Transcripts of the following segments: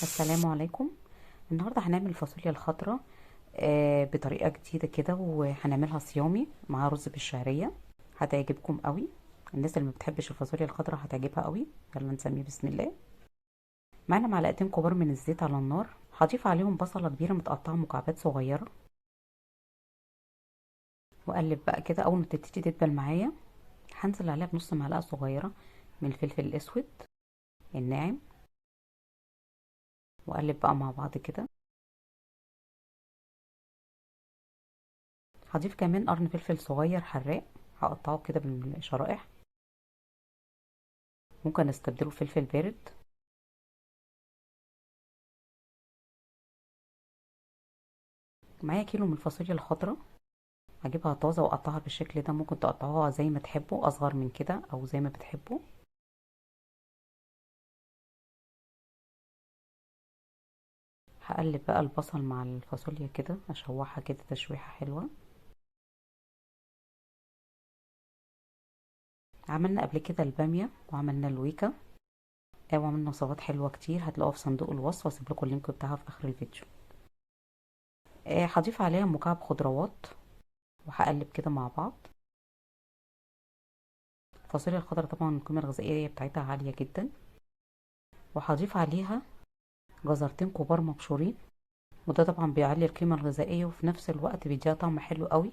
السلام عليكم. النهارده هنعمل الفاصوليا الخضراء بطريقه جديده كده، وهنعملها صيامي مع رز بالشعريه. هتعجبكم قوي. الناس اللي ما بتحبش الفاصوليا الخضراء هتعجبها قوي. يلا نسميه بسم الله. معانا معلقتين كبار من الزيت على النار. هضيف عليهم بصله كبيره متقطعه مكعبات صغيره، واقلب بقى كده. اول ما تبتدي تدبل معايا هنزل عليها بنص معلقه صغيره من الفلفل الاسود الناعم، واقلب بقى مع بعض كده. هضيف كمان قرن فلفل صغير حراق، هقطعه كده بالشرائح. ممكن استبدله فلفل بارد. معايا كيلو من الفاصوليا الخضراء، هجيبها طازه واقطعها بالشكل ده. ممكن تقطعوها زي ما تحبوا، اصغر من كده او زي ما بتحبوا. هقلب بقى البصل مع الفاصوليا كده، اشوحها كده تشويحه حلوه. عملنا قبل كده الباميه وعملنا الويكا، وعملنا وصفات حلوه كتير هتلاقوها في صندوق الوصف، واسيب لكم اللينك بتاعها في اخر الفيديو. هضيف عليها مكعب خضروات وهقلب كده مع بعض. الفاصوليا الخضراء طبعا القيمه الغذائيه بتاعتها عاليه جدا. وهضيف عليها جزرتين كبار مبشورين، وده طبعا بيعلي القيمة الغذائية وفي نفس الوقت بيديها طعم حلو قوي.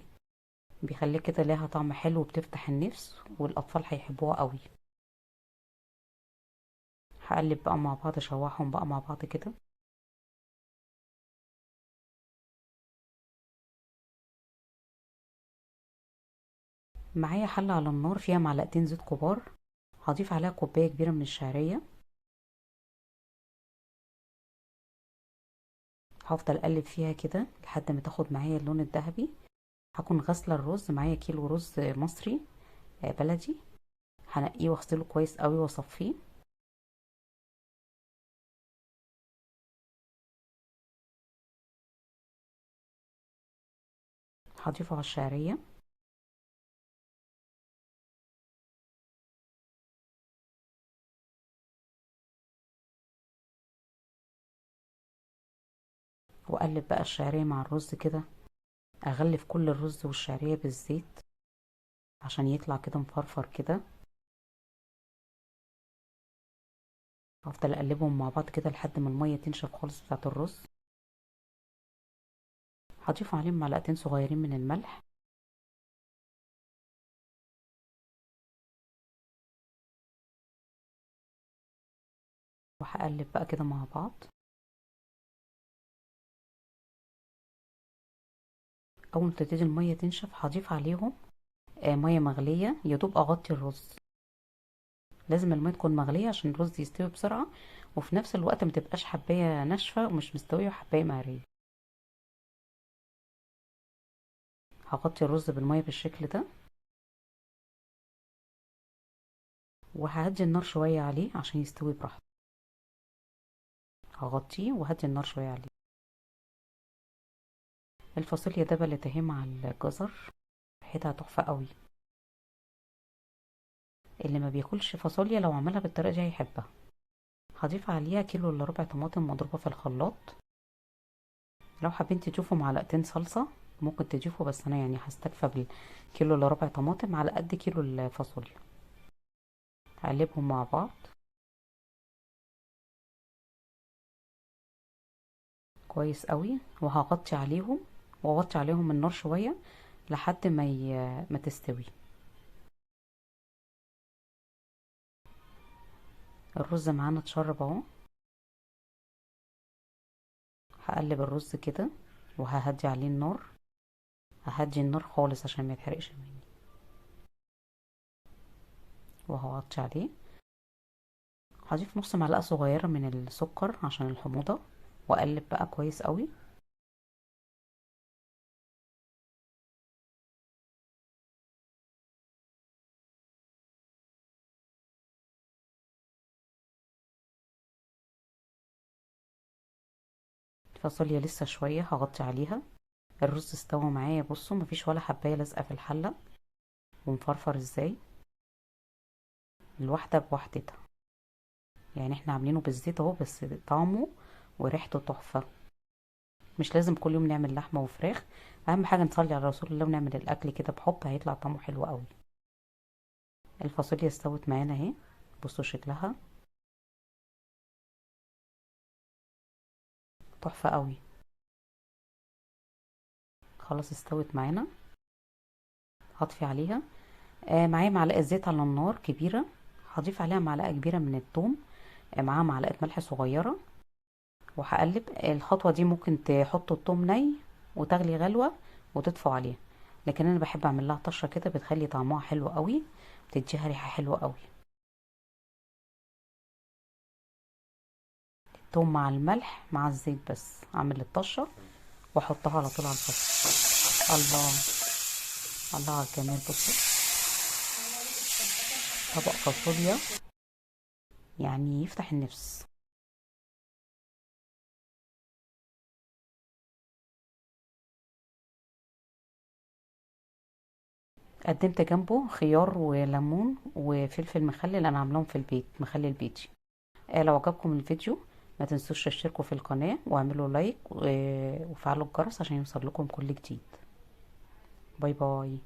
بيخلي كده ليها طعم حلو وبتفتح النفس، والأطفال هيحبوها قوي. هقلب بقى مع بعض، اشوحهم بقى مع بعض كده. معايا حلة على النار فيها معلقتين زيت كبار، هضيف عليها كوباية كبيرة من الشعرية. هفضل اقلب فيها كده لحد ما تاخد معايا اللون الذهبي. هكون غاسلة الرز، معايا كيلو رز مصري بلدي. هنقيه واغسله كويس قوي واصفيه. هضيفه على الشعرية، واقلب بقى الشعرية مع الرز كده. اغلف كل الرز والشعرية بالزيت عشان يطلع كده مفرفر كده. هفضل اقلبهم مع بعض كده لحد ما المية تنشف خالص بتاعت الرز. هضيف عليهم معلقتين صغيرين من الملح. وهقلب بقى كده مع بعض. اول ما تبتدي المية تنشف هضيف عليهم مية مغلية يا دوب اغطي الرز. لازم المية تكون مغلية عشان الرز يستوي بسرعة، وفي نفس الوقت ما تبقاش حباية ناشفة ومش مستوية وحباية مهرية. هغطي الرز بالمية بالشكل ده، وههدي النار شوية عليه عشان يستوي براحته. هغطيه وهدي النار شوية عليه. الفاصوليا دبلت اهي مع الجزر، ريحتها تحفة قوي. اللي ما بياكلش فاصوليا لو عملها بالطريقة دي هيحبها. هضيف عليها كيلو الا ربع طماطم مضروبة في الخلاط. لو حابين تضيفوا معلقتين صلصة ممكن تضيفوا، بس انا يعني هستكفى بالكيلو الا ربع طماطم على قد كيلو الفاصوليا. هقلبهم مع بعض كويس قوي، وهغطي عليهم واوطي عليهم النار شوية لحد ما تستوي. الرز معانا اتشرب اهو. هقلب الرز كده وههدي عليه النار. ههدي النار خالص عشان ما يتحرقش مني، وهغطي عليه. هضيف نص معلقة صغيرة من السكر عشان الحموضة، واقلب بقى كويس قوي. الفاصوليا لسه شوية هغطي عليها. الرز استوى معايا، بصوا مفيش ولا حباية لازقة في الحلة، ومفرفر ازاي. الواحدة بوحدتها، يعني احنا عاملينه بالزيت اهو بس طعمه وريحته تحفة. مش لازم كل يوم نعمل لحمة وفراخ، اهم حاجة نصلي على رسول الله ونعمل الاكل كده بحب، هيطلع طعمه حلو قوي. الفاصوليا استوت معانا اهي، بصوا شكلها تحفة قوي. خلاص استوت معانا، هطفي عليها. معايا معلقة زيت على النار كبيرة، هضيف عليها معلقة كبيرة من الثوم، معاها معلقة ملح صغيرة، وهقلب. الخطوة دي ممكن تحطوا الثوم ني وتغلي غلوة وتطفوا عليها، لكن انا بحب اعمل لها طشة كده، بتخلي طعمها حلو قوي، بتديها ريحة حلوة قوي. الثوم مع الملح مع الزيت بس، اعمل الطشة واحطها على طول على الفرن. الله، الله على الجمال. بصوا، طبق فاصوليا يعني يفتح النفس. قدمت جنبه خيار وليمون وفلفل مخلل، انا عاملاهم في البيت، مخلل بيتي. لو عجبكم الفيديو ما تنسوش تشتركوا في القناة واعملوا لايك وفعلوا الجرس عشان يوصل لكم كل جديد. باي باي.